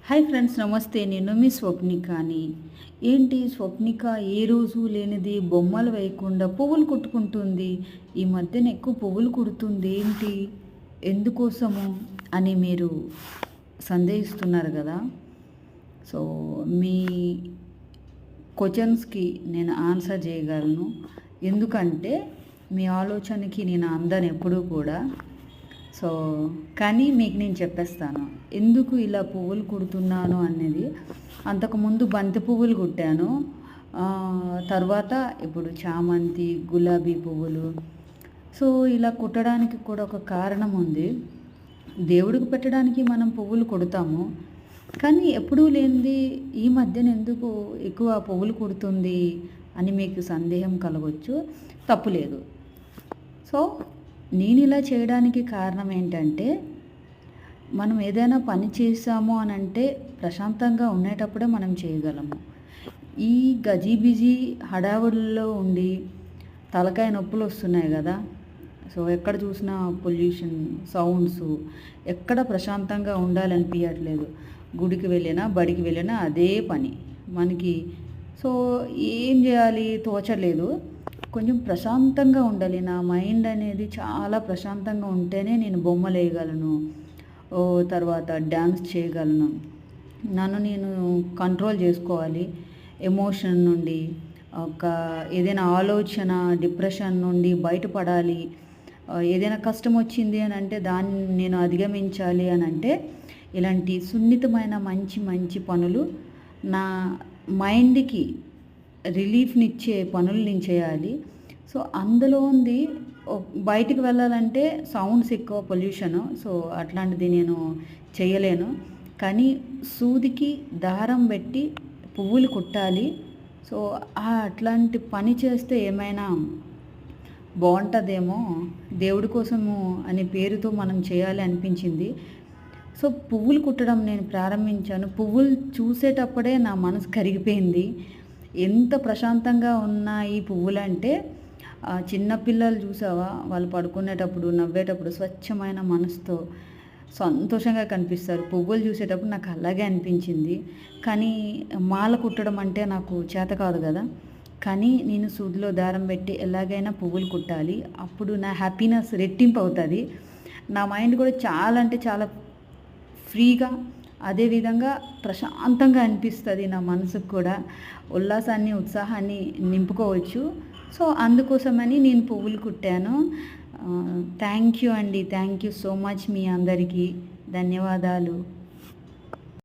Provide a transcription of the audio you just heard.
Hi friends, నమస్తే. నేను మీ స్వప్నికని. ఏంటి స్వప్నిక ఏ రోజు లేనిది బొమ్మలు వేయకుండా పువ్వులు కుట్టుకుంటుంది. ఈ మధ్యన ఎక్కువ పువ్వులు కుడుతుంది ఏంటి, ఎందుకోసము అని మీరు సందేహిస్తున్నారు కదా. సో మీ క్వశ్చన్స్కి నేను ఆన్సర్ చేయగలను. ఎందుకంటే మీ ఆలోచనకి నేను అందను ఎప్పుడూ కూడా. సో కానీ మీకు నేను చెప్పేస్తాను ఎందుకు ఇలా పువ్వులు కుడుతున్నాను అనేది. అంతకుముందు బంతి పువ్వులు కుట్టాను, తర్వాత ఇప్పుడు చామంతి, గులాబీ పువ్వులు. సో ఇలా కుట్టడానికి కూడా ఒక కారణం ఉంది. దేవుడికి పెట్టడానికి మనం పువ్వులు కుడతాము, కానీ ఎప్పుడూ లేనిది ఈ మధ్యన ఎందుకు ఎక్కువ పువ్వులు కుడుతుంది అని మీకు సందేహం కలగవచ్చు. తప్పులేదు. సో నేను ఇలా చేయడానికి కారణం ఏంటంటే, మనం ఏదైనా పని చేసాము అని అంటే ప్రశాంతంగా ఉండేటప్పుడే మనం చేయగలము. ఈ గజిబిజి హడావుడిలో ఉండి తలకాయ నొప్పులు వస్తున్నాయి కదా. సో ఎక్కడ చూసినా పొల్యూషన్, సౌండ్స్, ఎక్కడ ప్రశాంతంగా ఉండాలనిపించట్లేదు. గుడికి వెళ్ళినా బడికి వెళ్ళినా అదే పని మనకి. సో ఏం చేయాలి తోచలేదు. కొంచెం ప్రశాంతంగా ఉండాలి. నా మైండ్ అనేది చాలా ప్రశాంతంగా ఉంటేనే నేను బొమ్మలు వేయగలను, తర్వాత డ్యాన్స్ చేయగలను. నన్ను నేను కంట్రోల్ చేసుకోవాలి ఎమోషన్ నుండి. ఒక ఏదైనా ఆలోచన, డిప్రెషన్ నుండి బయటపడాలి. ఏదైనా కష్టం వచ్చింది అని అంటే దాన్ని నేను అధిగమించాలి అని అంటే ఇలాంటి సున్నితమైన మంచి మంచి పనులు, నా మైండ్కి రిలీఫ్నిచ్చే పనులు నేను చేయాలి. సో అందులో ఉంది. బయటికి వెళ్ళాలంటే సౌండ్స్ ఎక్కువ, పొల్యూషను. సో అట్లాంటిది నేను చేయలేను. కానీ సూదికి దారం పెట్టి పువ్వులు కుట్టాలి. సో అట్లాంటి పని చేస్తే ఏమైనా బాగుంటుందేమో, దేవుడి కోసము అనే పేరుతో మనం చేయాలి అనిపించింది. సో పువ్వులు కుట్టడం నేను ప్రారంభించాను. పువ్వులు చూసేటప్పుడే నా మనసు కరిగిపోయింది. ఎంత ప్రశాంతంగా ఉన్నాయి పువ్వులు అంటే, చిన్నపిల్లలు చూసావా, వాళ్ళు పడుకునేటప్పుడు, నవ్వేటప్పుడు స్వచ్ఛమైన మనసుతో సంతోషంగా కనిపిస్తారు. పువ్వులు చూసేటప్పుడు నాకు అలాగే అనిపించింది. కానీ మాల కుట్టడం అంటే నాకు చేత కాదు కదా. కానీ నేను సూదిలో దారం పెట్టి ఎలాగైనా పువ్వులు కుట్టాలి. అప్పుడు నా హ్యాపీనెస్ రెట్టింపు అవుతుంది. నా మైండ్ కూడా చాలా అంటే చాలా ఫ్రీగా, అదేవిధంగా ప్రశాంతంగా అనిపిస్తుంది. నా మనసుకు కూడా ఉల్లాసాన్ని, ఉత్సాహాన్ని నింపుకోవచ్చు. సో అందుకోసమని నేను పువ్వులు కుట్టాను. థ్యాంక్ యూ అండి. Thank you so much. మీ అందరికీ ధన్యవాదాలు.